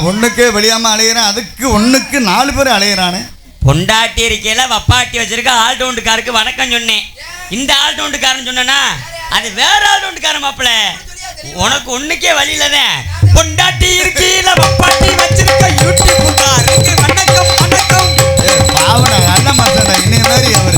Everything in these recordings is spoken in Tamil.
ஒண்ணுக்கே வெளியாம அலையிறான், அதுக்கு ஒண்ணுக்கு 4 பேர் அலையிறானே. பொண்டாட்டி இருக்கையில வப்பாட்டி வச்சிருக்க ஆல்ரவுண்டுக்காருக்கு வணக்கம் சொன்னேன். இந்த ஆல்ரவுண்டுக்காரன் சொன்னா அது வேற ஆல்ரவுண்டுக்காரன் மாப்பிள்ள. உனக்கு ஒண்ணுக்கே வழி இல்லதான். பொண்டாட்டி இருக்கையில வப்பாட்டி வச்சிருக்க யூடியூப்காருக்கு வணக்கம் வணக்கம். பாவன நல்ல மாசடா இன்னைய மாதிரி அவரு.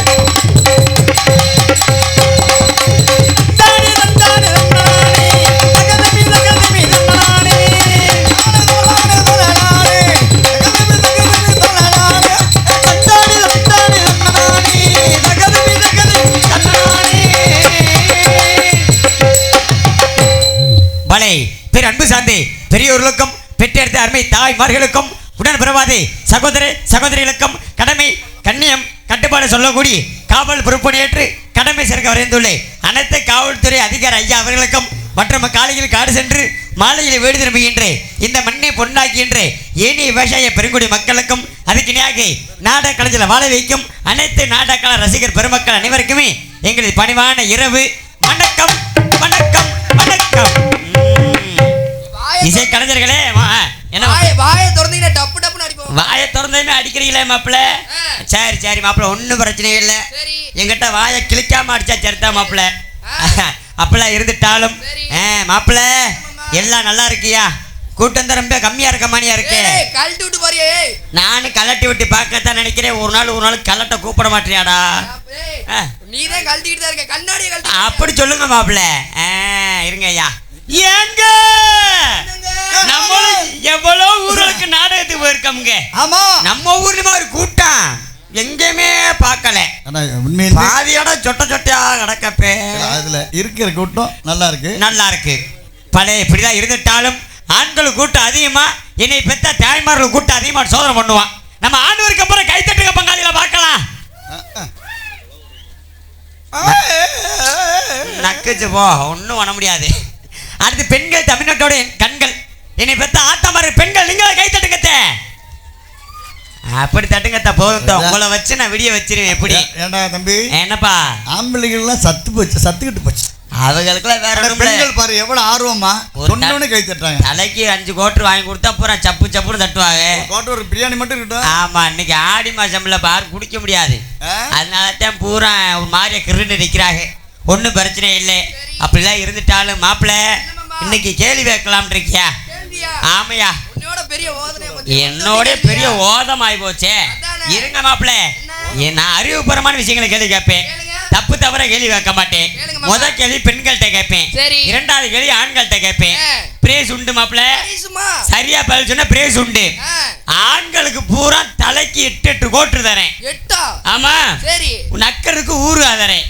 பேர் அன்பு சார்ந்தே பெரியோர்களுக்கும் பெற்றெடுத்த அருமை தாய்மார்களுக்கும் உடன் பிறவாதே சகோதர சகோதரிகளுக்கும் கடமை கண்ணியம் கட்டுப்பாடு சொல்லக்கூடிய காவல் பொறுப்பேற்று கடமை சேர்க்க வரைந்துள்ளேன். அனைத்து காவல்துறை அதிகாரி ஐயா அவர்களுக்கும் மற்றும் காலையில் காடு சென்று மாலையில் வீடு திரும்புகின்ற இந்த மண்ணை பொன்னாக்கின்ற ஏனைய விவசாய பெருங்குடி மக்களுக்கும் அதுக்கு இணையாக நாடக கலைஞர் வாழ வைக்கும் அனைத்து நாடக ரசிகர் பெருமக்கள் அனைவருக்குமே எங்களது பணிவான இரவு வணக்கம் வணக்கம் வணக்கம். இசை கலைஞர்களே என்ன வாயை திறந்தீங்க டப்பு டப்புன்னு அடிப்போம். வாயை திறந்தேன்னு அடிக்கிறீங்களே மாப்பிள்ள. சரி சரி மாப்பிள்ள ஒன்றும் பிரச்சனை இல்லை. எங்கிட்ட வாயை கிளிக்காம அடிச்சா சரிதா மாப்பிள்ள. அப்பெல்லாம் இருந்துட்டாலும் மாப்பிள்ள எல்லாம் நல்லா இருக்கியா? கூட்டம் ரொம்ப கம்மியா இருக்க மாதிரியா இருக்கு. கழட்டி விட்டு போறியே. நானும் கலட்டி விட்டு பார்க்கத்தான் நினைக்கிறேன். ஒரு நாள் கலட்ட கூப்பிட மாட்டியாடா? நீதான் கழட்டிக்கிட்டு தான் இருக்க. கண்ணாடியை கழட்டி அப்படி சொல்லுங்க மாப்பிள்ள. இருங்க ஐயா. ஏங்க நம்மளும் எவ்வளவு ஊர்களுக்கு நாடகத்துக்கு போயிருக்கோம்ங்க. ஆமா நம்ம ஊர்ல ஒரு கூட்டம் எங்கேயுமே பார்க்கல. பாதியோட சொட்ட சொட்டையா கிடக்கப்பே. அதுல இருக்கிற கூட்டம் நல்லா இருக்கு நல்லா இருக்கு. பழைய இப்படிதான் இருந்துட்டாலும் ஆண்கள் கூட்டம் அதிகமா என்னை பெத்த தாய்மார்கள் கூட்டம் அதிகமா சோதனை பண்ணுவான். நம்ம ஆண்டவருக்கு அப்புறம் கைத்தட்டுங்க பங்காளியில பார்க்கலாம். நக்குச்சு போ ஒன்னும் பண்ண முடியாது. அடுத்து பெண்கள் தமிழ்நாட்டோட கண்கள் என்னை பெத்த ஆத்தாமாரு பெண்கள் நீங்களே கை தட்டுங்கத்த. அப்படி தட்டுங்கத்த போதும். உங்களை வச்சு நான் விடிய வச்சிருவேன். எப்படி ஏண்டா தம்பி? என்னப்பா ஆம்பளைகள்லாம் சத்துக்கிட்டு போச்சு. அவங்களுக்குலாம் வேற பெண்கள் பாரு எவ்வளவு ஆர்வமா சொன்னோனே கை தட்டுறாங்க. தலைக்கு 5 கோட்டு வாங்கி கொடுத்தா பூரா சப்பு சப்புன்னு தட்டுவாங்க. கோட்டு ஒரு பிரியாணி மட்டும் இருக்கட்டும். ஆமா இன்னைக்கு ஆடி மாசம்ல பாரு குடிக்க முடியாது. அதனால தான் பூரா ஒரு மாதிரியா கிருண்டு நிற்கிறாங்க. ஒன்றும் பிரச்சனை இல்லை. அப்படிலாம் இருந்துட்டாலும் மாப்பிள்ள இன்னைக்கு கேள்வி வைக்கலாம் இருக்கியா? ஆமையா என்னோட பெரிய ஓதம் ஆகி போச்சே. இருங்க மாப்பிள்ள நான் அறிவுபூர்வமான விஷயங்களை கேள்வி கேட்பேன். தப்பு தவிர கேள்வி கேட்க மாட்டேன். முதல் கேள்வி பெண்கள்கிட்ட கேட்பேன். இரண்டாவது கேள்வி ஆண்கள்கிட்ட கேட்பேன். பிரேஸ் உண்டு மாப்பிள்ள. சரியா பதில் சொன்ன பிரேஸ் உண்டு. ஆண்களுக்கு பூரா தலைக்கு 8 கோட்டு தரேன். ஆமா நக்கறதுக்கு ஊரு தரேன்.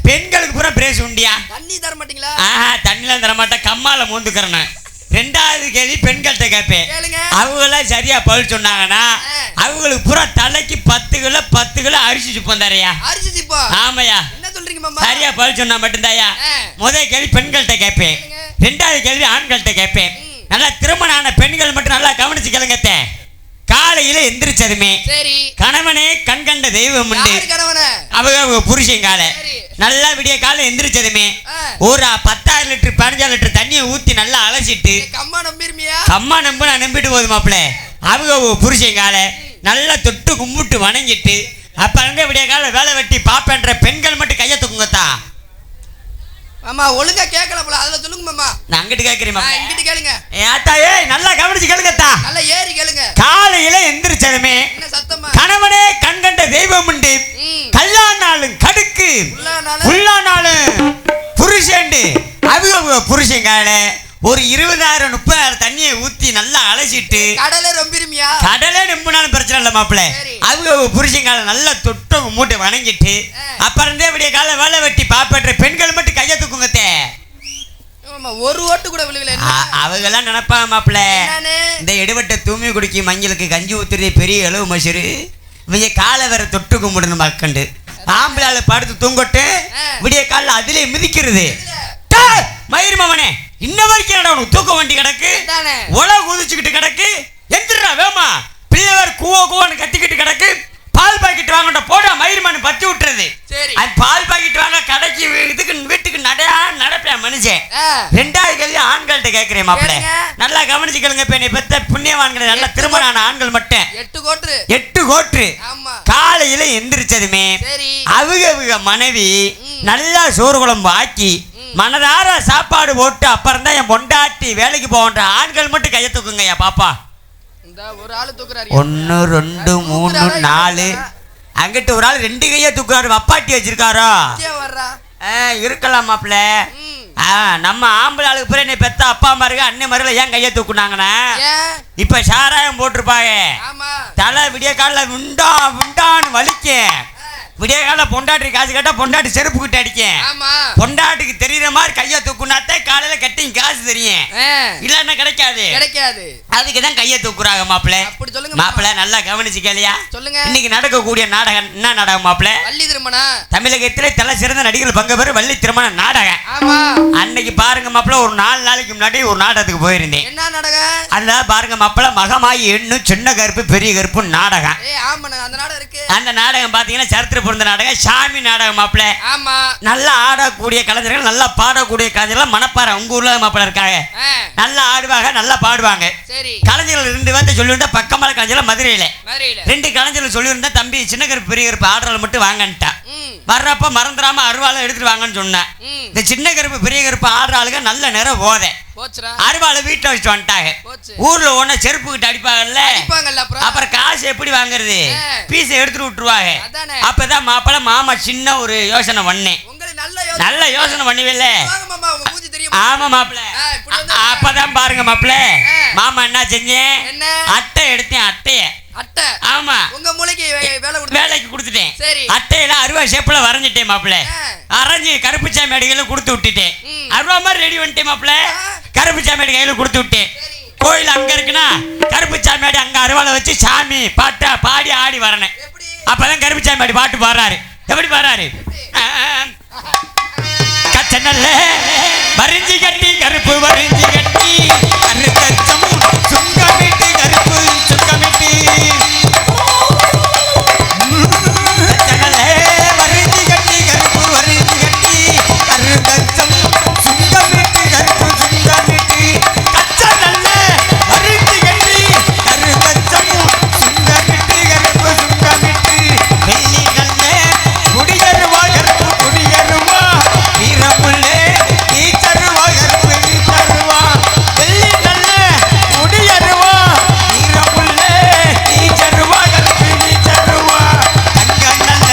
பெண்களுக்கு பூரா பிரேஸ் உண்டியா? தண்ணி தர மாட்டீங்களா? தண்ணிலாம் தர மாட்டேன். கம்மால மூந்துக்கிறேன். ரெண்டாவது கேள்வி பெண்கள்கிட்ட கேட்பேன். அவங்களாம் சரியா பதில் சொன்னாங்கன்னா அவங்களுக்கு பூரா தலைக்கு 10 கிலோ அரிசி சுப்பம் தரையா. ஆமையா சரியா பதில் சொன்னா மட்டும்தாயா. முதல் கேள்வி பெண்கள்கிட்ட கேட்பேன். ரெண்டாவது கேள்வி ஆண்கள்கிட்ட கேட்பேன். நல்லா திருமணம் ஆன பெண்கள் மட்டும் நல்லா கவனிச்சு கேளுங்கத்த. காலையில எந்திரிச்சதுமே கணவனே கண்கண்ட தெய்வம் உண்டு. அவங்க புருஷன் காலை நல்லா விடிய காலை எந்திரிச்சதுமே ஒரு 10,000 லிட்டர் 15,000 லிட்டர் தண்ணியை ஊத்தி நல்லா அலசிட்டு கம்மா நம்ப நான் நம்பிட்டு போகுது மாப்பிள்ள. அவங்க புருஷன் காலை நல்லா தொட்டு கும்பிட்டு வணங்கிட்டு அப்ப அங்க விடிய கால வேலை வெட்டி பாப்பேன்ற பெண்கள் மட்டும் கையை தூக்குங்கத்தா. மாமா ஒழுங்கா கேட்கல போல அதுல சொல்லுங்க மாமா. நான் அங்கிட்டு கேக்குறேன் மாமா. இங்கிட்டு கேளுங்க. ஏத்தா ஏய் நல்லா கவனிச்சு கேளுங்கத்தா. நல்லா ஏறி கேளுங்க. காலையில எந்திரிச்சதுமே கணவனே கண்கண்ட தெய்வம் உண்டு. கல்யாணாலும் கடுக்கு உள்ளானாலும் புருஷன்டு அவங்க புருஷன் கால ஒரு 20,000 30,000 தண்ணியை ஊத்தி நல்லா அலசிட்டு கடலே ரொம்பிருமியா? கடலே ரொம்பினாலும் பிரச்சனை இல்லை மாப்பிள்ள. அவங்க புருஷன் கால நல்லா தொட்டு மூட்டை வணங்கிட்டு அப்புறம் விடிய கால வேலை வெட்டி பாப்பேற்ற பெண்கள் மட்டும் கையை தூக்குங்கத்தே. ஒரு ஓட்டு கூட விழுவல. அவங்கெல்லாம் நினைப்பாங்க மாப்பிள்ள இந்த எடுபட்ட தூமி குடிக்கி மஞ்சளுக்கு கஞ்சி ஊத்துறது பெரிய அளவு மசுரு. இவங்க காலை வேற தொட்டு கும்பிடணும் மக்கண்டு. ஆம்பளால படுத்து தூங்கட்டு விடிய கால அதிலே மிதிக்கிறது. மயிர் மவனே இன்ன வரைக்கும் உனக்கு தூக்க வண்டி கிடக்கு உல குதிச்சுக்கிட்டு கிடக்கு. எந்திரா வேமா பிள்ளை வேற கூவன்னு கத்திக்கிட்டு கிடக்கு. பால் பாக்கெட் வாங்கட்ட போட மயிர்மனு பத்தி விட்டுறது. அது பால் பாக்கெட் வாங்க கடைக்கு இதுக்கு வீட்டுக்கு நடப்பேன் மனுஷன். ரெண்டாவது கேள்வி ஆண்கள்கிட்ட மட்டும் கேட்கிறேன் மாப்பிள்ள, நல்லா கவனிச்சுக்கலுங்க. இப்ப என்னை பெத்த புண்ணியவான்கள் நல்ல திருமணம் ஆன ஆண்கள் மட்டும் 8 கோட்டு காலையில எந்திரிச்சதுமே அவங்க மனைவி நல்லா சோறு குழம்பு ஆக்கி மனதார சாப்பாடு போட்டு அப்புறம் தான் என் பொண்டாட்டி வேலைக்கு போகின்ற ஆண்கள் மட்டும் கையை தூக்குங்க. என் பாப்பா 1 2 3 4 அங்கிட்டு ஒரு ஆள் 2 கையை தூக்குறாரு. அப்பாட்டி வச்சிருக்காரோ இருக்கலாம் மாப்பிள்ள. நம்ம ஆம்பளை ஆளுக்கு பிறகு பெத்த அப்பா மாருங்க அண்ணன் மாருல ஏன் கையை தூக்குனாங்கன்னா இப்ப சாராயம் போட்டிருப்பாங்க. தலை விடிய காலில் விண்டான்னு வலிக்க, விடிய கால பொண்டாட்டி காசு கேட்டா பொண்டாட்டி செருப்பு கிட்ட அடிக்கேன். பொண்டாட்டிக்கு தெரியற மாதிரி கையை தூக்குனாத்தே காலையில கட்டி காசு தெரியும், இல்லன்னா கிடைக்காது. அதுக்குதான் கையை தூக்குறாங்க மாப்பிள்ள. மாப்பிள்ள நல்லா கவனிச்சு கேளியா. இன்னைக்கு நடக்கக்கூடிய நாடகம் என்ன நாடகம் மாப்பிள்ள? வள்ளி திருமணம். தமிழகத்திலே தலை சிறந்த நடிகர்கள் பங்கு பெறும் வள்ளி திருமண நாடகம். அன்னைக்கு பாருங்க மாப்பிள்ள, ஒரு 4 நாளைக்கு முன்னாடி ஒரு நாடகத்துக்கு போயிருந்தேன். என்ன நாடகம்? அதுல பாருங்க மாப்பிள்ள, மகமாயி எண்ணு சின்ன கருப்பு பெரிய கருப்பு நாடகம். அந்த நாடகம் பாத்தீங்கன்னா சரித்திர பொருந்த நாடகம், சாமி நாடகம் மாப்பிள்ள. நல்லா ஆடக்கூடிய கலைஞர்கள், நல்லா பாடக்கூடிய கலைஞர்கள் மணப்பாறை உங்க ஊர்ல மாப்பிள்ள இருக்காங்க. நல்லா ஆடுவாங்க, நல்லா பாடுவாங்க. கலைஞர்கள் 2 பேர்த்த சொல்லியிருந்தா பக்கமான கலைஞர்கள் மதுரையில 2 கலைஞர்கள் சொல்லியிருந்தா தம்பி சின்ன கருப்பு பெரிய கருப்பு ஆடுறவங்க மட்டும் வாங்கன்ட்டா. வர்றப்ப மறந்துடாம அருவாளை எடுத்துட்டு வாங்கன்னு சொன்னேன். இந்த சின்ன கருப்பு பெரிய கருப்பு ஆடுற ஆளுங்க நல்ல நேரம் போதே அருவாளை வீட்டை வச்சுட்டு வந்துட்டாங்க. ஊர்ல ஒண்ணு செருப்பு கிட்ட அடிப்பாங்கல்ல, அப்புறம் காசு எப்படி வாங்குறது, பீஸை எடுத்துட்டு விட்டுருவாங்க. அப்பதான் மாப்பிள்ள மாமா சின்ன ஒரு யோசனை பண்ணேன். நல்ல யோசனை பண்ணுவில்ல? ஆமா மாப்பிள்ள. அப்பதான் பாருங்க மாப்பிள்ள, மாமா என்ன செஞ்சேன், அட்டை எடுத்தேன். அட்டை ஆமா உங்க மூளைக்கு வேலைக்கு கொடுத்துட்டேன். அட்டையில அருவா ஷேப்ல வரைஞ்சிட்டேன் மாப்பிள்ள. அரைஞ்சி கருப்பு சாமி கையில கொடுத்து விட்டுட்டேன். அருவா மாதிரி ரெடி பண்ணிட்டேன் மாப்பிள்ள. கருப்பு சாமி கையில கொடுத்து விட்டேன். கோயில் அங்க இருக்குன்னா கருப்பு சாமியாடி அங்க அருவாளை வச்சு சாமி பாட்டா பாடி ஆடி வரணும். அப்பதான் கருப்பு சாமியாடி பாட்டு பாடுறாரு. எப்படி பாடுறாரு? கச்சனல்ல வரிஞ்சி கட்டி கருப்பு வரிஞ்சி கட்டி கருத்தச்சம் சுங்கமிட்டு கருப்பு சுங்கமிட்டு கச்சனல்ல வரிஞ்சி கட்டி கருப்பு வரிஞ்சி கட்டி கருத்தச்சம் சுங்கமிட்டு கருப்பு சுங்கமிட்டு கச்சனல்ல வரிஞ்சி கட்டி கருத்தச்சம் சுங்கமிட்டு கருப்பு சுங்கமிட்டு வெள்ளி நல்ல குடியருவா கருப்பு குடியருவா வீரமுள்ளே ஈச்சருவா கருப்பு ஈச்சருவா வெள்ளி நல்ல குடியருவா வீரமுள்ளே ஈச்சருவா கருப்பு ஈச்சருவா தங்க நல்ல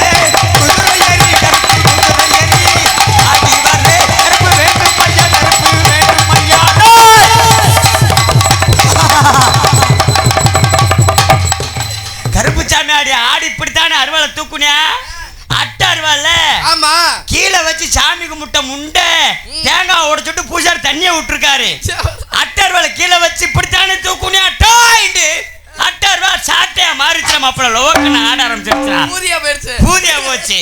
குதிரையரி கருப்பு குதிரையரி ஆடி வரே கருப்பு வேண்டும் ஐயா கருப்பு வேண்டும் ஐயா. கருப்பு சாமி ஆடி இப்படித்தானே அருவாளை தூக்குனியா? அட்டை அருவாள் ஆமா கீழே வச்சு சாமி கும்பிட்ட முண்டை தேங்காய் உடைச்சுட்டு பூஜாரி தண்ணியை விட்டுருக்காரு. அட்டை அருவாளை கீழே வச்சு இப்படித்தானே தூக்குனியா? அட்டை அருவா சாட்டையா மாறிச்சு மாப்பிள்ள. லோக்கன்னு ஆட ஆரம்பிச்சிருச்சா, பூதியா போச்சு.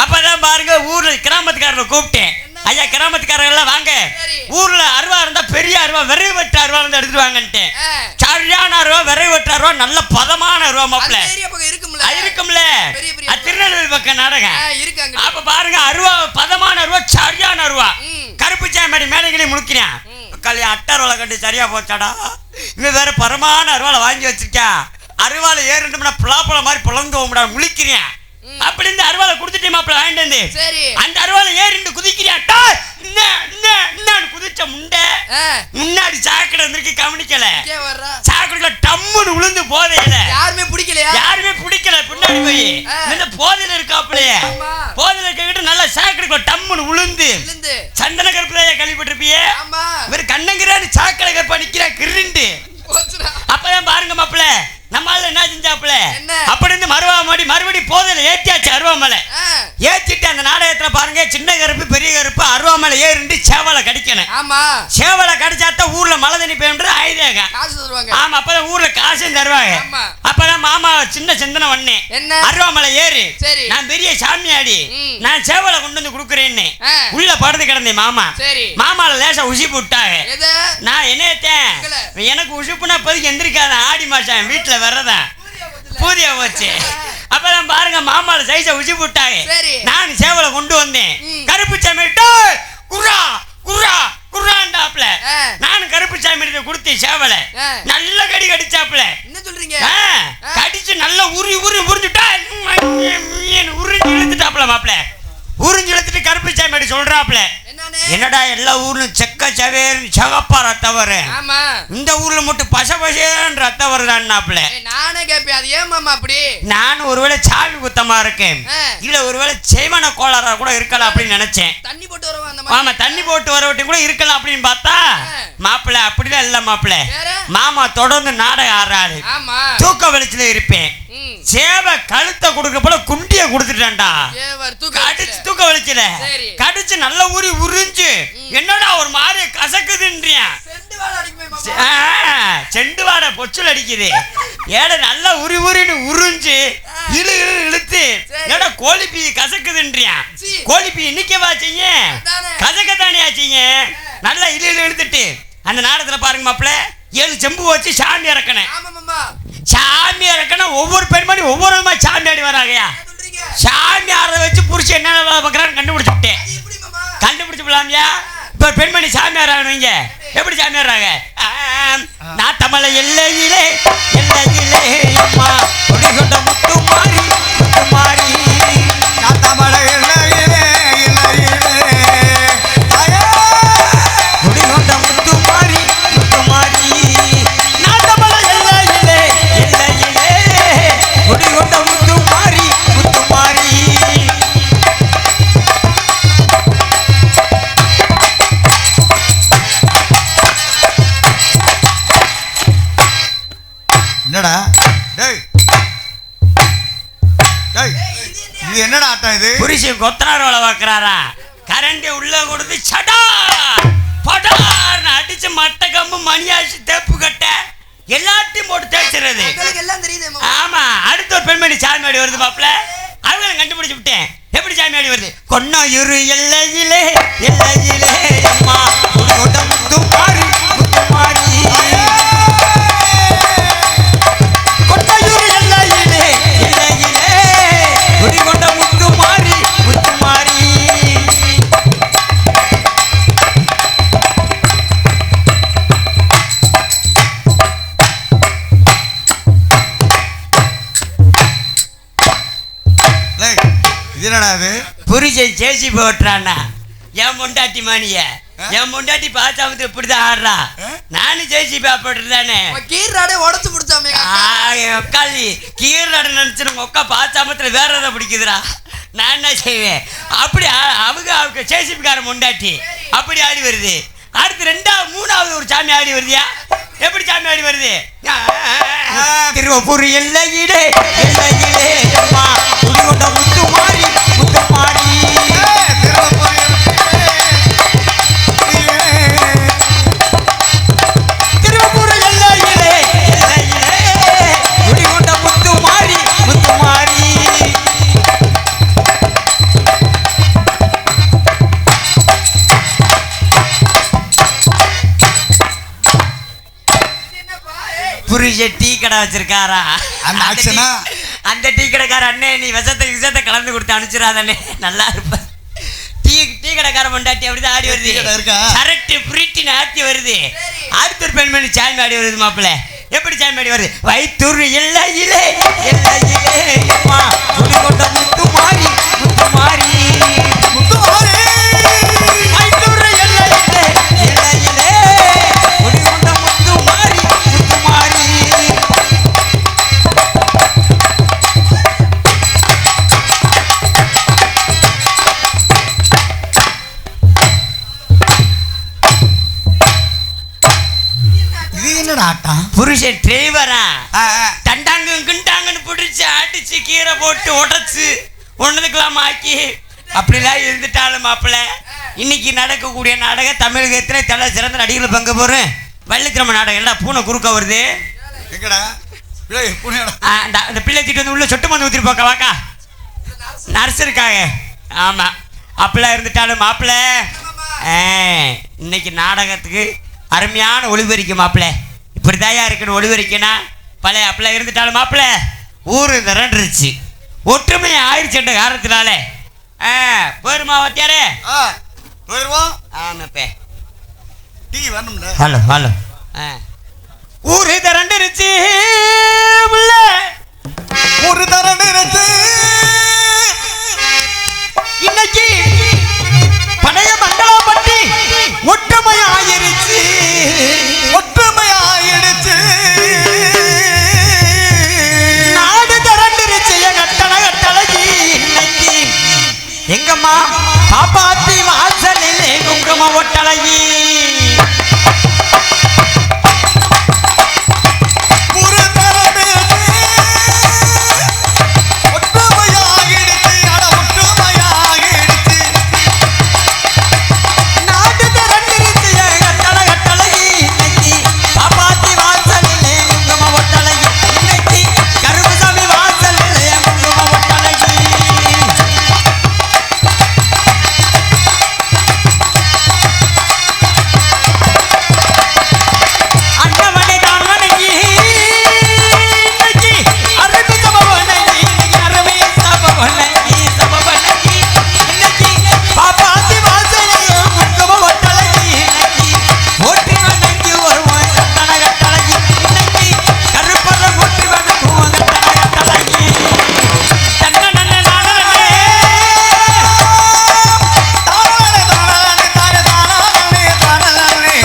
அப்பதான் பாருங்க ஊர்ல கிராமத்துக்காரரை கூப்பிட்டேன். ஐயா கிராமத்துக்காரங்க எல்லாம் வாங்க, ஊர்ல அருவா இருந்தா பெரிய அருவா விரை வெட்ட அருவா இருந்தா எடுத்துட்டு வாங்கன்ட்டு. சரியான அருவா விரை வெட்ட அருவா நல்ல பதமான அருவா மாப்பிள்ள இருக்கும்ல. திருநெல்வேலி பக்கம் நாடகம். அப்ப பாருங்க அருவா பதமான அருவா சரியான அருவா. கருப்பு சாமியாடி மேலைகளையும் முழுக்கிறேன். கல்யாணம் அட்டை அருவாளை கண்டு சரியா போச்சாடா. இவன் வேற பரமான அருவாளை வாங்கி வச்சிருக்கா. அருவாளை ஏறிட்டோம்னா புலாப்பழ மாதிரி புலந்து போக முடியாது முழிக்கிறேன். அப்படி இந்த அருவாளை கொடுத்துட்டே மாப்பிள்ள வாங்கிட்டு வந்து அந்த அருவாளை ஏறிண்டு குதிக்கிறியாட்டா. குதிச்ச முண்டை முன்னாடி சாக்கடை வந்துருக்கு கவனிக்கல. சாக்கடைல டம்முன்னு விழுந்து போதையில யாருமே பிடிக்கல. பின்னாடி போய் இந்த போதையில இருக்காப்லையே, போதையில இருக்கிட்டு நல்லா சாக்கடைக்குள்ள டம்முன்னு விழுந்து சந்தன கருப்புலையா கழிப்பட்டிருப்பியே. இவர் கண்ணங்கிறாரு சாக்கடை கருப்பா நிக்கிறா கிருண்டு. அப்பதான் பாருங்க மாப்பிள்ள நம்மால என்ன செஞ்சாப்புல அப்படி இருந்து மறுபடி போதையில ஏற்றியாச்சு அருவாமலை. ஏற்றிட்டு அந்த நாடகத்துல பாருங்க சின்ன கருப்பு பெரிய கருப்பு அருவாமலை ஏறிண்டு சேவலை கடிக்கணும். சேவலை கடிச்சாத்தான் ஊர்ல மழை தண்ணி பெய்யும்ன்றது ஐதேக. ஆமா அப்பதான் ஊர்ல காசும் தருவாங்க. அப்பதான் மாமா சின்ன சிந்தனை பண்ணேன், அருவாமலை ஏறு நான் பெரிய சாமியாடி நான் சேவலை கொண்டு வந்து கொடுக்குறேன்னு உள்ள படுத்து கிடந்தேன். மாமால லேசா உசி போட்டாங்க. நான் என்னத்தேன் எனக்கு உசுப்புனா பதிக்கு எந்திரிக்காத ஆடி மாசம் வீட்டுல வர்றதா பூதியா போச்சு. அப்பதான் பாருங்க மாமால சைஸ உசி போட்டாங்க. நான் சேவலை கொண்டு வந்தேன். கருப்பு சாமிட்டோ குர்ரா குர்ரா குர்ராண்டாப்ல நானும் கருப்பு சாமி கொடுத்தேன் சேவலை நல்ல கடி கடிச்சாப்ல. என்ன சொல்றீங்க? கடிச்சு நல்லா உறிஞ்சுட்டா உறிஞ்சு இழுத்துட்டாப்ல மாப்ள. உறிஞ்சு இழுத்துட்டு கருப்பு சாமி சொல்றாப்ல, என்னடா எல்லா ஊர்லயும் செக்க சவேன்னு சகப்பா ரத்தம் வரும், இந்த ஊர்ல மட்டும் பச பசேன்னு ரத்தம் வருதான்னாப்ல. நானே கேட்பேன், அது ஏன் மாமா அப்படி? நானும் ஒருவேளை சாமி குத்தமா இருக்கேன், இல்ல ஒருவேளை செய்வன கோளாறா கூட இருக்கலாம் அப்படின்னு நினைச்சேன். தண்ணி போட்டு வரவா? ஆமா, தண்ணி போட்டு வரவட்டி கூட இருக்கலாம் அப்படின்னு பார்த்தா மாப்பிள்ள அப்படிலாம் இல்ல மாப்பிள்ள. மாமா தொடர்ந்து நாடகம் ஆடுறாரு, தூக்க வெளிச்சல இருப்பேன். சேவை கழுத்தை கொடுக்க போல குண்டிய கொடுத்துட்டான்டா, கடிச்சு தூக்க வெளிச்சல கடிச்சு நல்ல உறிஞ்சு என்னடா ஒரு மாதிரி கசக்குதுன்றியா, செண்டு வாடை பொச்சல் அடிக்குது. ஏட நல்லா உரின்னு உறிஞ்சு இழுத்து ஏடா கோழிப்பீ கசக்குதுன்றியா, கோழிப்பீ நிக்கவா செய்ய கசக்கத்தானியா செய்ய. நல்லா இழுத்துட்டு அந்த நாடகத்துல பாருங்க மாப்பிள்ள, 7 செம்பு வச்சு சாமி இறக்கணும். சாமி இறக்கணும், ஒவ்வொரு பெண்மணி ஒவ்வொரு விதமா சாமி ஆடி வராங்கயா. சாமி ஆடுறத வச்சு புருஷன் என்ன பார்க்கறான்னு கண்டுபிடிச்சுட்டேன். கண்டுபிடிச்சு போலாமியா. இப்ப பெண்மணி சாமி ஆடுறாங்க, எப்படி சாமி ஆடுறாங்க? நான் தமிழ எல்லையிலே எல்லையிலே அம்மா கொண்ட முத்து மாறி முத்து மாறி, நான் தமிழ எல்லையிலே கொண்ட முத்து மாறி முத்து மாறி, நான் தமிழ எல்லையிலே எல்லையிலே கொண்ட முத்து மாறி முத்து மாறி. என்னடா டேய் டேய், இது என்னடா ஆட்டம் இது? புருஷன் கொத்தனார் வேலை பார்க்கறாரா, கரண்டி உள்ள கொடுத்து சடா படார்னு அடிச்சு மட்டை கம்பு மணியாச்சு தேப்பு கட்ட எல்லாத்தையும் போட்டு தேய்ச்சிடுறது. ஆமா, அடுத்த ஒரு பெண்மணி சாமியாடி வருது மாப்பிள்ள, அவங்கள கண்டுபிடிச்சு விட்டேன். எப்படி சாமியாடி வருது? கொன்னையூரு எல்லையிலே எல்லையிலே அம்மா கொண்ட முத்து மாறி முத்து மாறி, கொன்னையூரு எல்லையிலே எல்லையிலே கொண்ட முத்து மாறி முத்து மாறி. இது என்னடா இது? புரிஜை சேசி போட்டுறானா என் பொண்டாட்டி மானிய, என் பொண்டாட்டி பாத்தாமத்து இப்படிதான் ஆடுறா, நானும் ஜெயிச்சு பாப்பட்டுதானே கீராடே உடச்சு பிடிச்சாமே உக்காளி கீராட நினைச்சு உக்கா பாத்தாமத்துல வேற எதை பிடிக்குதுடா. நான் என்ன செய்வேன்? அப்படி அவங்க சேசிபிக்கார பொண்டாட்டி அப்படி ஆடி வருது. அடுத்து 2வது 3வது ஒரு சாமி ஆடி வருதியா. எப்படி சாமி ஆடி வருது? திருவப்பூர் எல்லையிலே எல்லையிலே அம்மா கொண்ட முத்து மாறி முத்து மாறி, திருவப்பூர் எல்லையிலே எல்லையிலே கொண்ட முத்து மாறி முத்து மாறி. புரிஜ டீ கடை வச்சிருக்காரா அந்த ஆக்ஷனா? அந்த டீ கடைக்கார அண்ணே, நீ விஷத்தை கலந்து கொடுத்து அனுப்பிச்சிடாதே, நல்லா இருப்ப. டீ கடைக்கார பொண்டாட்டி அப்படிதான் ஆடி வருது, கரெக்ட் புரிட்டின்னு ஆட்டி வருது. அடுத்த ஒரு பெண்மணி சாமி ஆடி வருது மாப்பிள்ள. எப்படி சாமி ஆடி வருது? வைத்தூர் எல்லையிலே எல்லையிலே அம்மா கொண்ட முத்து மாறி முத்து மாறி, முத்து மாறி வைத்தூர் எல்லையிலே எல்லையிலே கொண்ட முத்து மாறி முத்து மாறி. இது என்னடா ஆட்டம்? புருஷன் டிரைவரா தண்டாங்க கிண்டாங்கன்னு பிடிச்சி அடிச்சு கீரை போட்டு உடச்சு ஒன்றுக்கெல்லாம் ஆக்கி அப்படிலாம் இருந்துட்டாலும் மாப்பிள்ள. இன்னைக்கு நடக்கக்கூடிய நாடகம் தமிழகத்தில் தலை சிறந்த நடிகர்கள் பங்கு போறேன். வள்ளிக்கிழமை நாடகம் எல்லாம் பூனை குறுக்க வருது. எங்கடா அந்த பிள்ளை தீட்டு வந்து உள்ள சொட்டு மருந்து ஊற்றிட்டு போக்க வாக்கா, நர்ஸ் இருக்காங்க. ஆமா, அப்படிலாம் இருந்துட்டாலும் மாப்பிள்ள இன்னைக்கு நாடகத்துக்கு அருமையான ஒளிபெருக்க மாப்பிள்ள. இப்படி தாயா இருக்குன்னு ஒளிபெருக்கினா பழைய அப்படிலாம் இருந்துட்டாலும் மாப்பிள்ள ஊர் திரண்டுருச்சு, ஒற்றுமை ஆயிடுச்சுன்ற காரணத்தினால. போயிருமா வாத்தியாரே? போயிருவோம். ஆமாப்பே டீ வரணும்ல. ஹலோ ஹலோ ஊரு திரண்டுருச்சு உள்ள ஒரு தரணிருச்சு இன்னைக்கு பழைய மங்களாம்பட்டி ஒற்றுமையாயிருச்சு ஒற்றுமையாயிடுச்சு. நாடு திரண்டுருச்சு கட்டழகி இன்னைக்கு எங்கம்மா பாப்பாத்தி வாசலிலே குங்கும ஒட்டழகி ஒரு தரணிருச்சு ஒற்றுமையாயிடுச்சு. அட ஒற்றுமையாயிடுச்சு. நாடு திரண்டுருச்சு கட்டழகி இன்னைக்கு பாப்பாத்தி வாசலிலே குங்கும ஒட்டழகி இன்னைக்கு கருப்புசாமி வாசலிலே குங்கும ஒட்டழகி அண்ணவனை தான் வணங்கி இன்னைக்கு அருமை சபவணங்கி இன்னைக்கு அருமை சபவணங்கி இன்னைக்கு பாப்பாத்தி வாசலிலே குங்கும ஒட்டழகி இன்னைக்கு ஓட்டி வணங்கி வருவான் கட்டழகி இன்னைக்கு கருப்பத ஓட்டி வணங்குவான் கட்டழகி தன்னனனே நானனே தானே தானே தானே தானே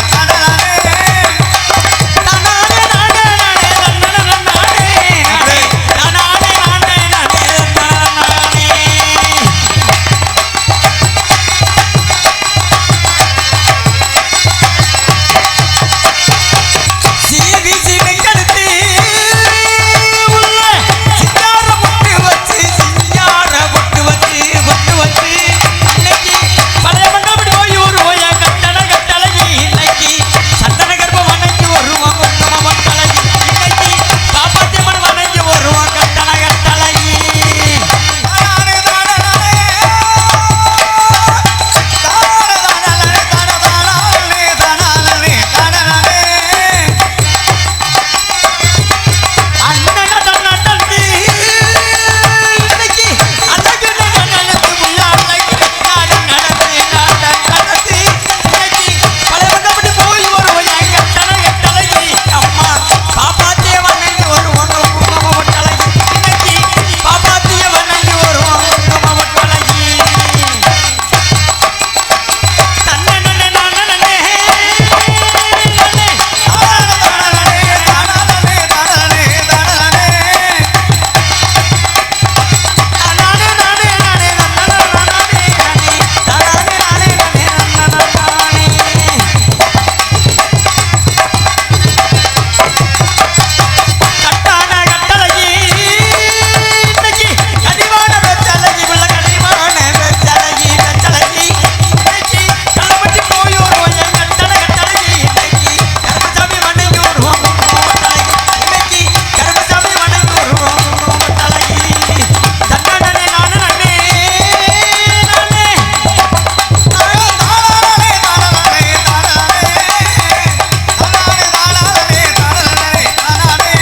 தானே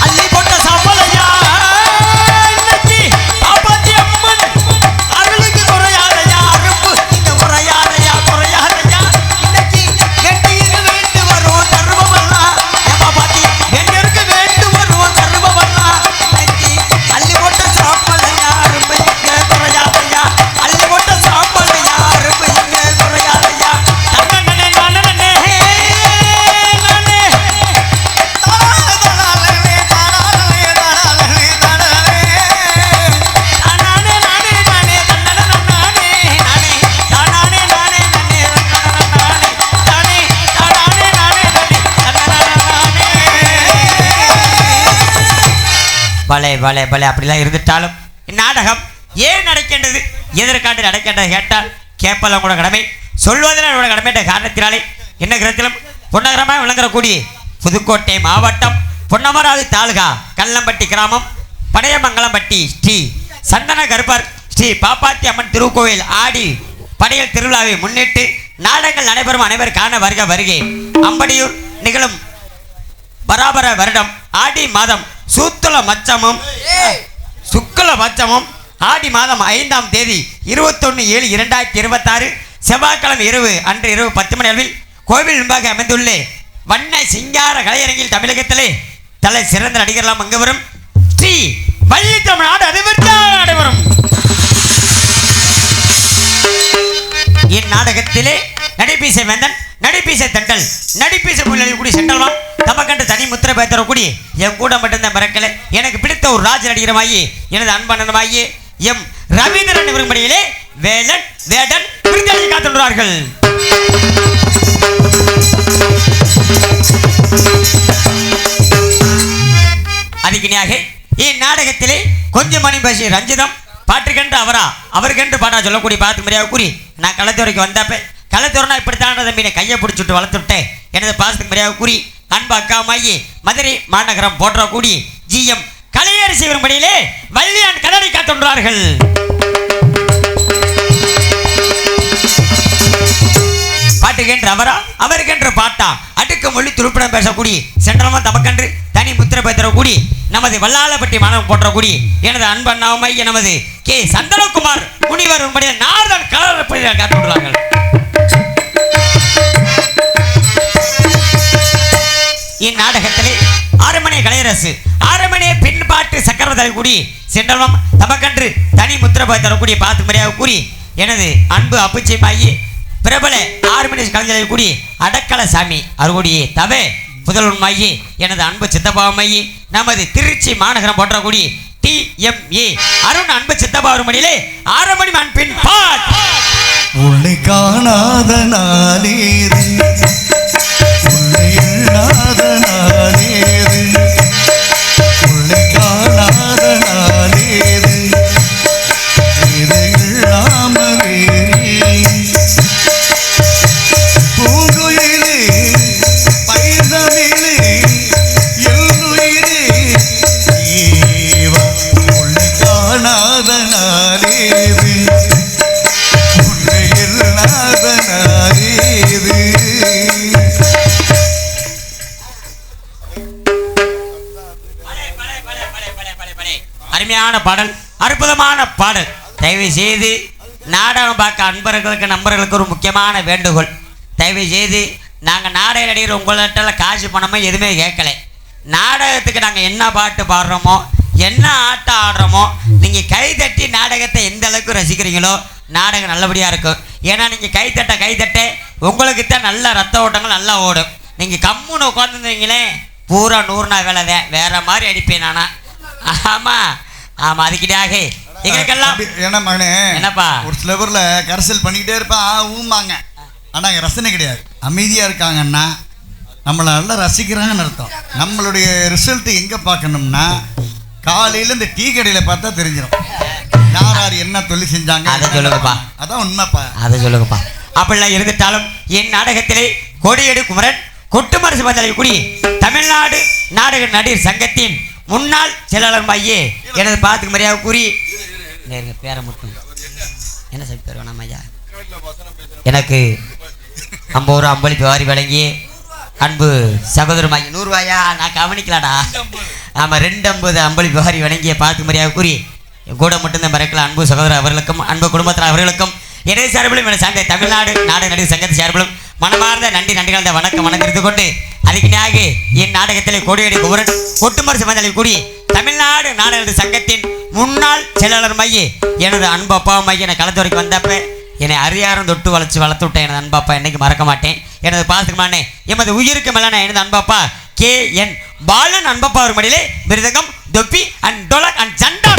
அள்ளி போட்ட சாப்பலையா இன்னைக்கு பாப்பாத்தி அம்மன் அருளுக்கு குறையாதையா அரும்பு இங்க குறையாதையா இன்னைக்கு வெட்டியிரு வேண்டு வருவோம் தருவமெல்லாம் என் பாப்பாத்தி வெண்ணிற்கு வேண்டு வருவோம் தருவமெல்லாம் இன்னைக்கு அள்ளி போட்ட சாப்பலையா அரும்பு இங்க குறையாதையா அள்ளி போட்ட சாப்பலையா அரும்பு இங்க குறையாதையா தன்னனே நானனே நானே பலே பலே பலே அப்படிலாம் இருந்துட்டாலும் இந்நாடகம் ஏன் நடக்கின்றது எதற்காண்டு நடக்கின்றது கேட்டால் கேட்பலாம் கூட கடமை சொல்வதில் என்னோட கடமையிட்ட காரணத்தினாலே என்ன கிரகத்திலும் பொன்னகரமாக விளங்குறக்கூடிய புதுக்கோட்டை மாவட்டம் பொன்னமராவதி தாலுகா கல்லம்பட்டி கிராமம் படையமங்கலம்பட்டி ஸ்ரீ சந்தன கருப்பர் ஸ்ரீ பாப்பாத்தி அம்மன் திருக்கோயில் ஆடி படையல் திருவிழாவை முன்னிட்டு நாடகங்கள் நடைபெறும் அனைவர் காண வருகை அம்படியூர் நிகழும் பராபர வருடம் ஆடி மாதம் சூத்துள மச்சமும் சுக்ல பட்சமும் ஆடி மாதம் 5ஆம் தேதி 21/7/2026 செவ்வாய்க்கிழமை அன்று இரவு 10 மணி அளவில் கோவில் முன்பாக அமைந்துள்ள வண்ண சிங்கார கலையரங்கில் தமிழகத்திலே தலை சிறந்த நடிகர்லாம் அங்கு வரும் ஸ்ரீ வள்ளி தமிழ்நாடு நடைபெறும். இந்நாடகத்திலே நடிப்பீசை வேந்தன், நடிப்பீசை தண்டல், நடிப்பீசை முன்னணி சென்றல்வான் தமக்கண்டு தனி முத்திரை பெயர்த்தரக்கூடிய என் கூட மட்டும்தான் பிறக்கலை. எனக்கு பிடித்த ஒரு ராஜ நடிகரமாயி எனது அன்பனமாயி எம் ரவீந்திரன் விரும்படியிலே வேலன் வேடன் விருந்தளிக்க காத்துள்ளார்கள். அதுக்கினியாக இந்நாடகத்திலே கொஞ்சம் மணி பேசி ரஞ்சிதம் பாட்டுக்கென்று அவருக்கென்று பாட்டா சொல்லக்கூடிய பார்த்து முறையாக கூறி நான் களத்துறைக்கு வந்தப்ப களத்துறைனா இப்படித்தான தம்பி கையை பிடிச்சிட்டு வளர்த்துட்டேன் எனது பாசத்துக்கு முறையாக கூறி அன்பு அக்காமாயி மதுரை மாநகரம் போற்றக்கூடிய ஜிஎம் கலையரசி விரும்படியிலே வள்ளியான் கதறி காத்துள்ளார்கள். பாட்டுக்கென்று அவருக்கென்று பாட்டா அடுக்கு மொழி துருப்பிடம் பேசக்கூடிய சென்றமா தமக்கன்று தனி முத்திரை பெயர்த்தரக்கூடிய நமது வல்லாளப்பட்டி மாணவன் போற்றக்கூடிய எனது அன்பு அண்ணாமை நமது கே சந்தனகுமார் முனிவர் நார்தன் கலர் காத்துள்ளார்கள். இந்நாடகத்திலே ஆறுமணி கலையரசு ஆறுமணியை பின்பாட்டு சக்கரவர்த்தி கூடி சென்றவம் தமக்கன்று தனி முத்திரை பெயர்த்தரக்கூடிய பார்த்து முறையாக கூறி எனது அன்பு அப்புச்சிமாயி பிரபல 6 மணி கலைஞரை கூடி அடக்கல சாமி அவர்களுடைய தவே முதல்வன்மாயி எனது அன்பு சித்தப்பாவமையி நமது திருச்சி மாநகரம் போற்றக்கூடிய TMA அருண் அன்பு சித்தப்பாவரும் மணியிலே 6 மணி மண் பின் பாட் உன்னை காணாத நாளேது உன்னை எண்ணாத நாளேது உன்னை காணாத நாளேது இது இல்லாம பூங்குயிலே பைதமிழே எல்லுயிரே ஈவா உன்னை காணாத நாளேது உன்னை இல்லாத நாளேது. அருமையான பாடல், அற்புதமான பாடல். தயவு செய்து நாடகம் பார்க்க அன்பர்களுக்கு நண்பர்களுக்கு ஒரு முக்கியமான வேண்டுகோள். தயவு செய்து நாங்கள் நாடக நடிகர் உங்கள்கிட்ட காசு பணமோ எதுவுமே கேட்கல. நாடகத்துக்கு நாங்கள் என்ன பாட்டு பாடுறோமோ என்ன ஆட்டம் ஆடுறோமோ நீங்கள் கைதட்டி நாடகத்தை எந்த அளவுக்கு ரசிக்கிறீங்களோ நாடகம் நல்லபடியாக இருக்கும். ஏன்னா நீங்கள் கைத்தட்ட உங்களுக்கு தான் நல்ல ரத்த ஓட்டங்கள் நல்லா ஓடும். நீங்கள் கம்முன்னு உட்காந்துருந்தீங்களே பூரா 100 நாள் வேலை தான் வேற மாதிரி அடிப்பேன் நானா. ஆமாம் அதுக்கிட்டாக எங்களுக்கெல்லாம் என்ன மகனே என்னப்பா ஒரு சில ஊர்ல கரைசல் பண்ணிக்கிட்டே இருப்பான் ஊம்பாங்க. ஆனால் அங்கே ரசனை கிடையாது. அமைதியாக இருக்காங்கன்னா நம்மளை நல்லா ரசிக்கிறாங்கன்னு அர்த்தம். நம்மளுடைய ரிசல்ட்டு எங்கே பார்க்கணும்னா காலையில் இந்த டீ கடையில் பார்த்தா தெரிஞ்சிடும் யார் என்ன தொழில் செஞ்சாங்க. அதை சொல்லுங்கப்பா, அதான் உண்மைப்பா, அதை சொல்லுங்கப்பா. அப்படிலாம் இருந்துட்டாலும் என் நாடகத்திலே கொடியெடு குமரன் கொட்டுமரசு பந்தலை கூடி தமிழ்நாடு நாடக நடிகர் சங்கத்தின் முன்னாள் செயலாளர் ஐயே எனது பார்த்துக்கு மரியாதை கூறி பேரை மட்டும் என்ன சொல்லி பேர் வேணாம் ஐயா எனக்கு 50 ரூபா அம்பளிப்பு வாரி வழங்கி அன்பு சகோதரம் ஐயா 100 ரூபாயா நான் கவனிக்கலாடா. ஆமாம் 250 அம்பளிப்பு வாரி வழங்கிய பார்த்து மரியாதை கூறி கூட மட்டும்தான் மறக்கல அன்பு சகோதரர் அவர்களுக்கும் அன்பு குடும்பத்தில் அவர்களுக்கும் இணை சார்பிலும் என சார்ந்த தமிழ்நாடு நாடக நடிகர் சங்கத்தை சார்பிலும் மனமார்ந்த நன்றி கலந்த வணக்கம் இருந்து கொண்டு அதுக்கினாக என் நாடகத்திலே கொடியடி குமரன் கொட்டுமரசு மந்தலை கூடி தமிழ்நாடு நாடக நடிகர் சங்கத்தின் முன்னாள் செயலாளர் மையே எனது அன்பு அப்பா மைய என களத்துறைக்கு வந்தப்ப என்னை அறியாரம் தொட்டு வளர்த்து விட்டேன். எனது அன்பாப்பா என்னைக்கு மறக்க மாட்டேன். எனது பாசத்துக்குமானே எமது உயிருக்கு மேலான எனது அன்பாப்பா KN பாலன் அன்பப்பா ஒரு மடியிலே மிருதங்கம் தொப்பி அண்ட் டொலக் அண்ட் ஜண்டா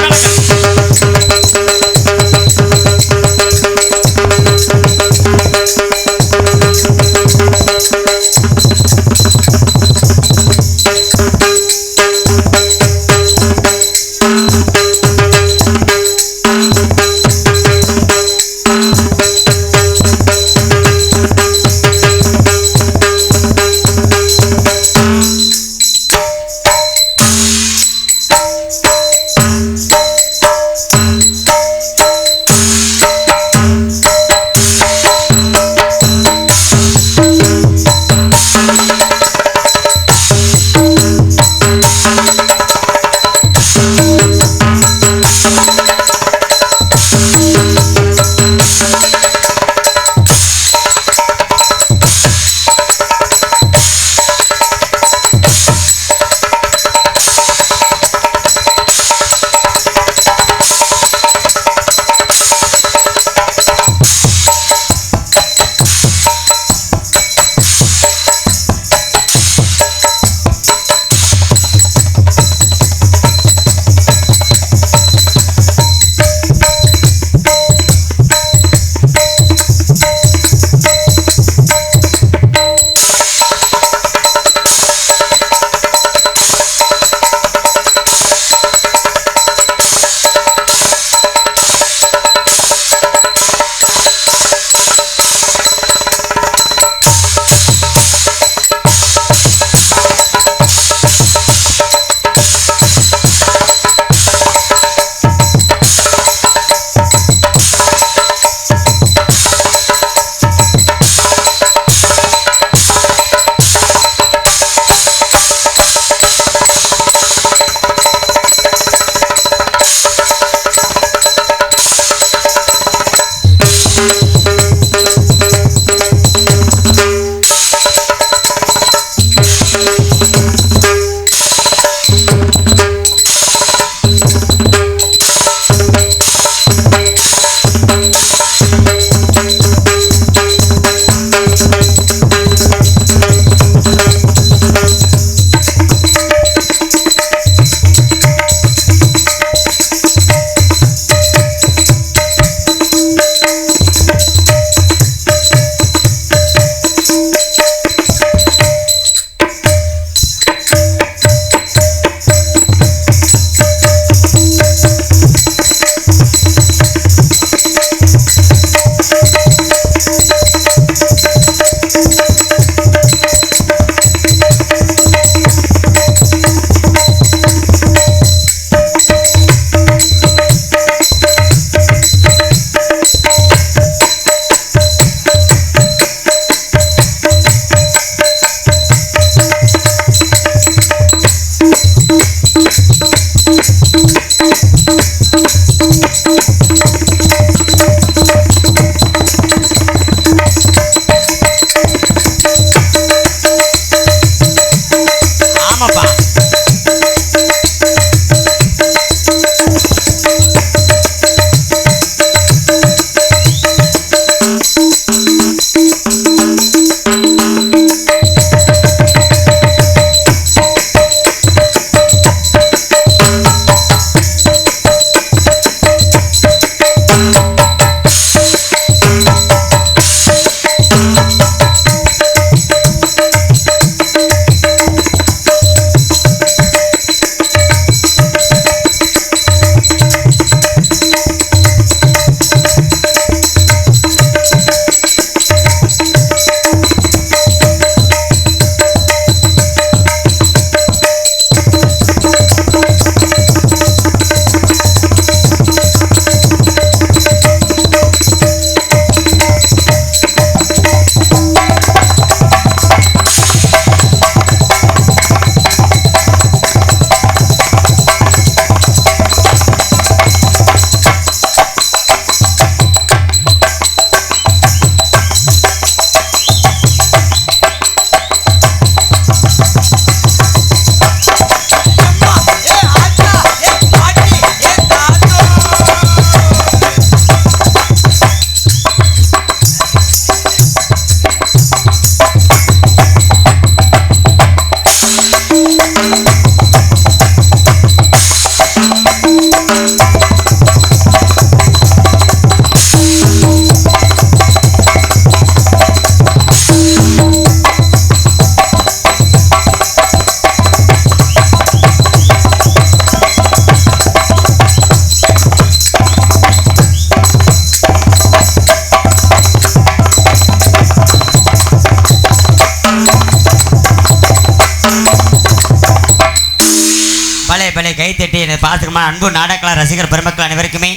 பாடல்களை கைத்தட்டி என்னை பார்த்துக்கமான அன்பு நாடக ரசிகர் பெருமக்கள் அனைவருக்குமே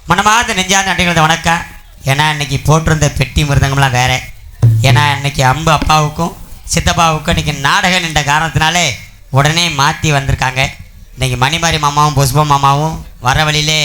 மனமார்ந்த நெஞ்சார்ந்த நன்றிகளது வணக்கம். ஏன்னா இன்னைக்கு போட்டிருந்த பெட்டி மிருதங்கம்லாம் வேற. ஏன்னா இன்னைக்கு அம்பு அப்பாவுக்கும் சித்தப்பாவுக்கும் இன்னைக்கு நாடகம் நின்ற காரணத்தினாலே உடனே மாற்றி வந்திருக்காங்க. இன்னைக்கு மணிமாரி மாமாவும் புஷ்ப மாமாவும் வர வழியிலே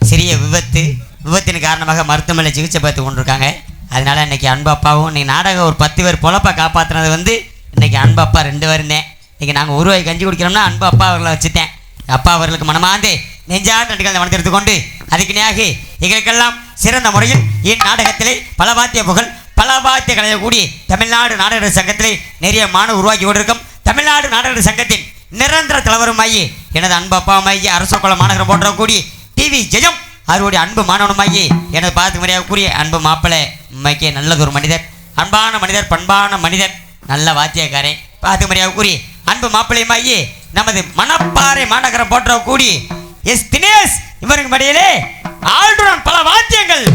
சிறிய விபத்தின் காரணமாக மருத்துவமனையில் சிகிச்சை பார்த்து கொண்டிருக்காங்க. அதனால இன்னைக்கு அன்பு அப்பாவும் இன்னைக்கு நாடகம் ஒரு 10 பேர் பொழப்பை காப்பாற்றினது வந்து இன்னைக்கு அன்பு அப்பா 2 பேர் இருந்தேன். இன்றைக்கி நாங்கள் உருவாய் கஞ்சி குடிக்கிறோம்னா அன்பு அப்பா அவர்களை வச்சுட்டேன். அப்பா அவர்களுக்கு மனமார்ந்து நெஞ்சார்ந்த நன்றிகளை மனத்திற்கு கொண்டு அதுக்கு நியாக எங்களுக்கெல்லாம் சிறந்த முறையில் இந்நாடகத்திலே பல வாத்திய புகழ் பல வாத்திய கலையக்கூடிய தமிழ்நாடு நாடகர் சங்கத்திலே நிறைய மாணவர் உருவாக்கி கொண்டிருக்கும் தமிழ்நாடு நாடகர் சங்கத்தின் நிரந்தர தலைவருமாகி எனது அன்பு அப்பாவுமாகி அரசகுல மாநகரம் போற்றக்கூடிய டிவி ஜெயம் அவருடைய அன்பு மாணவனுமாகி எனது பார்த்து முறையாக கூறிய அன்பு மாப்பிள்ளை உண்மைக்கே நல்லதொரு மனிதர், அன்பான மனிதர், பண்பான மனிதர், நல்ல வாத்தியக்காரன் பார்த்து முறையாக கூறி அன்பு மாப்பிள்ளையுமாகி நமது மணப்பாறை மாநகரம் போற்றக்கூடிய எஸ் தினேஷ் இவருக்கு மடியிலே ஆல்ரவுண்ட் பல வாத்தியங்கள்.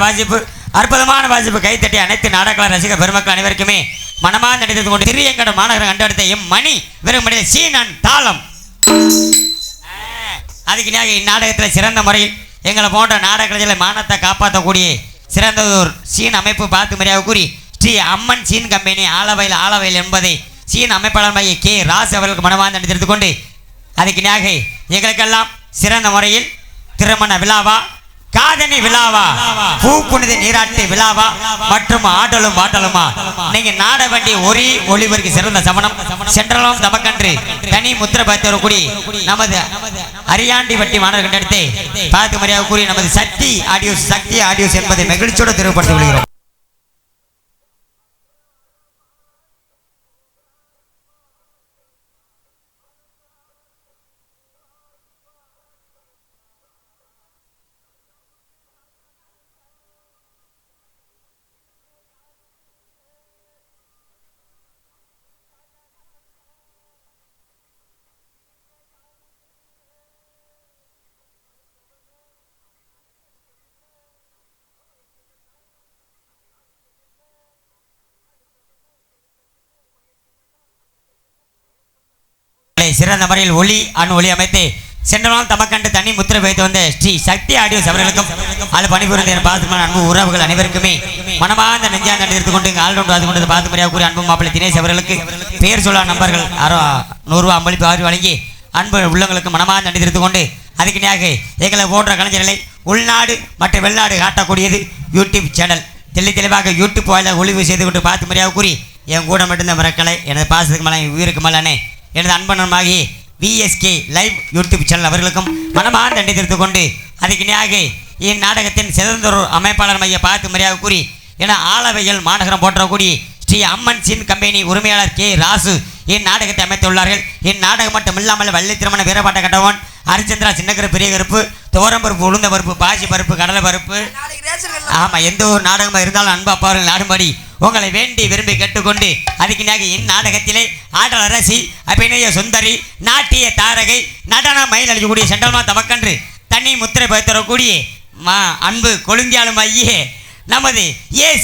வாசிப்பு அற்புதமான வாசிப்பு கைத்தட்டி அனைத்து நாடக ரசிக பெருமக்கள் அனைவருக்குமே மனமார்ந்த நடித்து கொண்டு திரியங்கட மாநகரம் கண்டெடுத்த எம் மணி விரும்புடைய சீனன் தாளம். அதுக்கு இந்நாடகத்தில் சிறந்த முறையில் எங்களை போன்ற நாடக கலைஞர்களை மானத்தை காப்பாற்றக்கூடிய சிறந்த ஒரு சீன் அமைப்பு பார்த்து முறையாக கூறி ஸ்ரீ அம்மன் சீன் கம்பெனி ஆலவயல் என்பதை சீன் அமைப்பாளர் கே ராஸ் அவர்களுக்கு மனமார்ந்த நடித்து கொண்டு அதுக்கு எங்களுக்கெல்லாம் சிறந்த முறையில் திருமண விழாவா காதணி விழாவா பூ புனித நீராட்டு விழாவா மற்றும் ஆடலும் பாட்டலுமா நீங்க நாட வேண்டிய ஒரே ஒளிவருக்கு சிறந்த சமணம் சென்றலும் தமக்கன்று தனி முத்திர பார்த்து நமது அரியாண்டி வட்டி மாணவர்கள் கண்டெடுத்து பார்த்து மரியாதை கூறி நமது சக்தி ஆடியோஸ் என்பதை மகிழ்ச்சியோடு தெரியப்படுத்தி கொள்கிறோம். சிறந்த முறையில் ஒளி அமைத்து சென்றவன் தமக்கண்டு தண்ணி முத்திரை வைத்து வந்த ஸ்ரீ சக்தி ஆடியோஸ் அவர்களுக்கும் அது பணிபுரிந்த என் பாதுமான அன்பு உறவுகள் அனைவருக்குமே மனமார்ந்த நெஞ்சாந்த நன்றி எடுத்துக் கொண்டு ஆள் அது கொண்டு பாதுமரியாக கூறிய அன்பு மாப்பிள்ளை தினேஷ் அவர்களுக்கு பெயர் சொல்லா நம்பர்கள் 100 ரூபா அம்பளிப்பு ஆறு வழங்கி அன்பு உள்ளங்களுக்கு மனமார்ந்த நன்றி எடுத்துக் கொண்டு அதுக்கு நியாக எங்களை போன்ற கலைஞர்களை உள்நாடு மற்றும் வெளிநாடு காட்டக்கூடியது யூடியூப் சேனல் தெளிவாக யூடியூப் வாயிலாக ஒளிவு செய்து கொண்டு பாதுமரியாக கூறி என் கூட மட்டும்தான் மறக்கலை எனது பாசத்துக்கு மேலே உயிருக்கு மேலானே எனது அன்பனமாகி விஎஸ்கே லைவ் யூடியூப் சேனல் அவர்களுக்கும் மனமார்ந்த நன்றி தெரிவித்துக் கொண்டு அதுக்கு நியாக இந்நாடகத்தின் சிறந்தொரு அமைப்பாளர் மைய பார்த்து மரியாதை கூறி என ஆலவையில் மாநகரம் போற்றக்கூடிய ஸ்ரீ அம்மன் சின் கம்பெனி உரிமையாளர் கே ராசு இந்நாடகத்தை அமைத்துள்ளார்கள் இந்நாடகம் மட்டும் இல்லாமல் வள்ளி திருமண வீரபாட்ட கட்டவன் ஹரிச்சந்திரா சின்னக்கரு பெரிய கருப்பு துவரம் பருப்பு உளுந்த பருப்பு பாசி பருப்பு கடலை பருப்பு ஆமாம் எந்த ஒரு நாடகமாக இருந்தாலும் அன்பு அப்பாவர்கள் நாடும்படி உங்களை வேண்டி விரும்பி கேட்டுக்கொண்டு அதுக்கு இந்நாடகத்திலே ஆடல் அரசி அபிநய சுந்தரி நாட்டிய தாரகை நடன மயில் அளிக்கக்கூடிய செண்டல்மா தமக்கன்று தண்ணி முத்திரை பயத்தரக்கூடிய அன்பு கொழுந்தியாலும் ஐயே நமது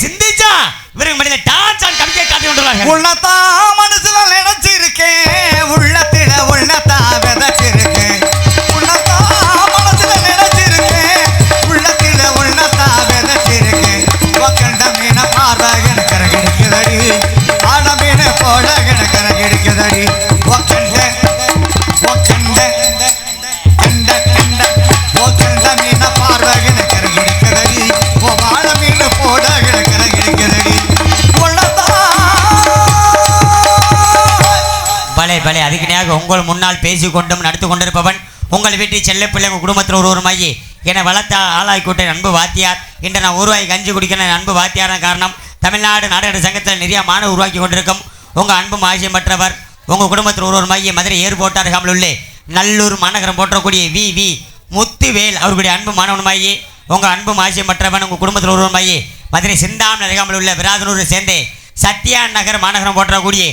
சிந்திச்சா இவருக்கு மனித டான்ஸ் ஆன் கமிட்டியை காட்டி கொண்டுள்ளார்கள் உள்ளத்தா மனசுல நினைச்சிருக்கேன் உள்ளத்தா விதைச்சிருக்கேன் உள்ளத்தா மனசுல நினைச்சிருக்கேன் உள்ளத்தா விதைச்சிருக்கேன் கண்ட மீன பார்வை எனக்கு கிடைக்குதடி ஆட மீன போல எனக்கு கிடைக்குதடி மீன பார்வை எனக்கு கிடைக்குதடி ஆட மீன போல எனக்கு கிடைக்குதடி பலே அதுக்கு நேராக உங்கள் முன்னால் பேசிக்கொண்டும் நடத்து கொண்டிருப்பவன் உங்கள் வீட்டில் செல்ல பிள்ளை உங்கள் குடும்பத்தில் ஒருவருமாகி என்னை வளர்த்த ஆளாய்க்கூட்ட அன்பு வாத்தியார் இன்று நான் உருவாகி கஞ்சி குடிக்கிற அன்பு வாத்தியாரான காரணம் தமிழ்நாடு நாடக சங்கத்தில் நிறைய மாணவர் உருவாக்கி கொண்டிருக்கும் உங்கள் அன்பு ஆசியமற்றவர் உங்கள் குடும்பத்தில் ஒருவருமாகி மதுரை ஏர்போர்ட் அருகாமல் உள்ள நல்லூர் மாநகரம் போற்றக்கூடிய வி முத்துவேல் அவர்களுடைய அன்பு மாணவனுமாகி உங்கள் அன்பு ஆசியமற்றவன் உங்கள் குடும்பத்தில் ஒருவருமாகி மதுரை சிந்தாமணி அருகாமல் உள்ள விராதனூரை சேர்ந்து சத்யா நகர் மாநகரம் போற்றக்கூடிய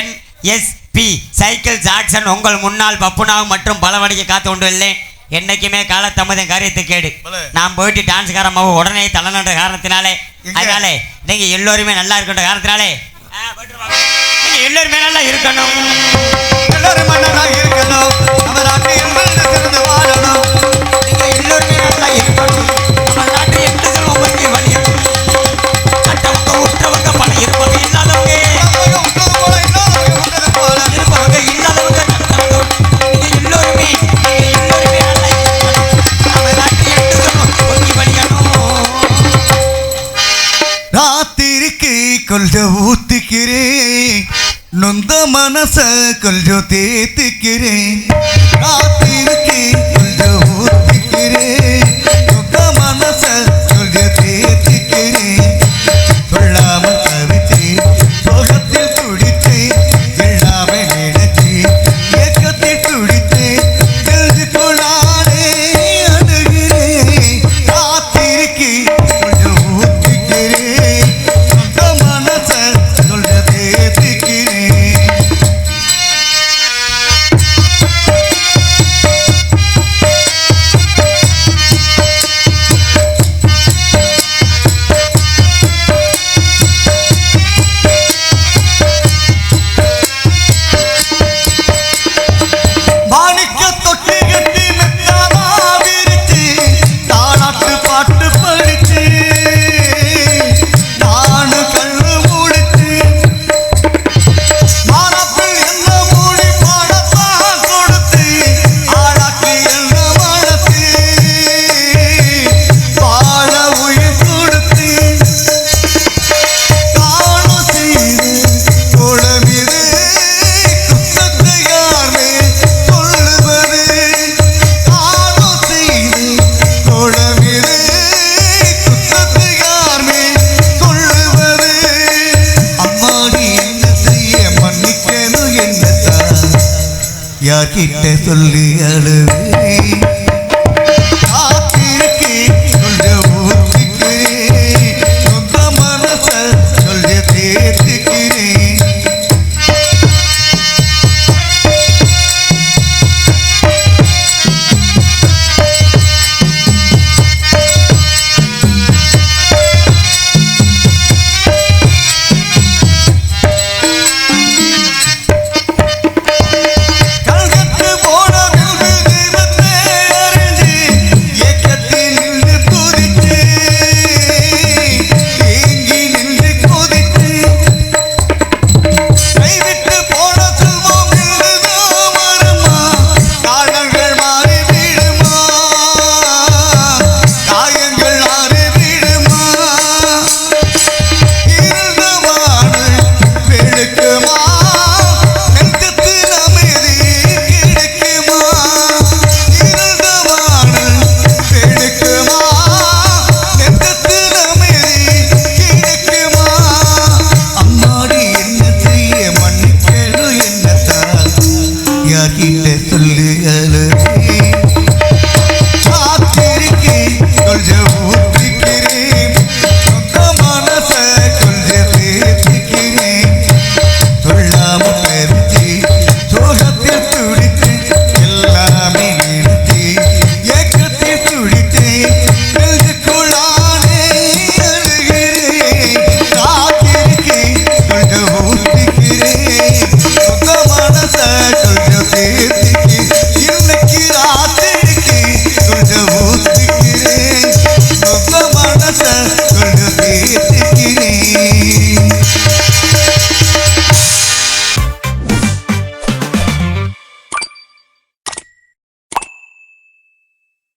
NSP சைக்கிள் ஜாக்சன் உங்கள் முன்னால் பப்புனாவும் மற்றும் பலவடிக்கை காத்து கொண்டு இல்லை என்னைக்குமே காலத்தமதம் காரியத்தை கேடு நான் போயிட்டு டான்ஸ்காரமாக உடனே தள்ளன்ற காரணத்தினாலே அதனால நீங்க எல்லோருமே நல்லா இருக்கின்ற காரணத்தினாலே நீங்க எல்லோருமே நல்லா இருக்கணும் எல்லாரும் நல்லா இருக்கணும் நம்ம நாட்டை எங்கிருந்து வாழணும் நீங்க எல்லோருமே நல்லா இருக்கணும் நம்ம நாட்டை எப்படி சொல்லுவோம் வழி கட்டவங்க உற்றவங்க பல இருப்பவங்க இல்லாதவங்க ராத்திரிக்கு கொஞ்சம் ஊத்திக்கிறேன் நொந்த மனச கொஞ்சம் தேத்திக்கிறேன் ராத்திரிக்கு கொஞ்சம் ஊத்திக்கிறேன் நொந்த மனச கொஞ்சம் தேத்திக்கிறேன் சொல்லாம தவித்தேன் சோகத்தில் துடித்தேன் எல்லாம நினைச்சு ஏக்கத்தில் துடித்தேன் தெரிஞ்சு கொள்ளானே அணுகிறேன் ராத்திரிக்கு கொஞ்சம் ஊத்திக்கிறேன் சொந்த மனச சொல்ல தேத்திக்கிறேன் மாணிக்க தொட்டி கட்டி மெத்தாமா விரிச்சு தாளாட்டு பாட்டு படிச்சு நானு கண்ணு மூடிச்சு மாறப்பில் என்ன மூடி பாடத்தான் கொடுத்து ஆளாக்கி என்ன வளர்த்து பாட உயிர் கொடுத்து காணு செய்து குளமிது குத்தத்தை யாருமே சொல்லுவது காணு செய்து குளமிது குத்தத்தை யாருமே சொல்லுவது அம்மாடி என்ன செய்ய மன்னிக்கணும் என்னத்தான் யார்கிட்ட சொல்லி அழுவேன் காத்திருக்கே கொஞ்சம் ஊத்திக்கிறேன் சொந்த மனச சொல்ல தேத்திக்கிறேன் கல்க வந்த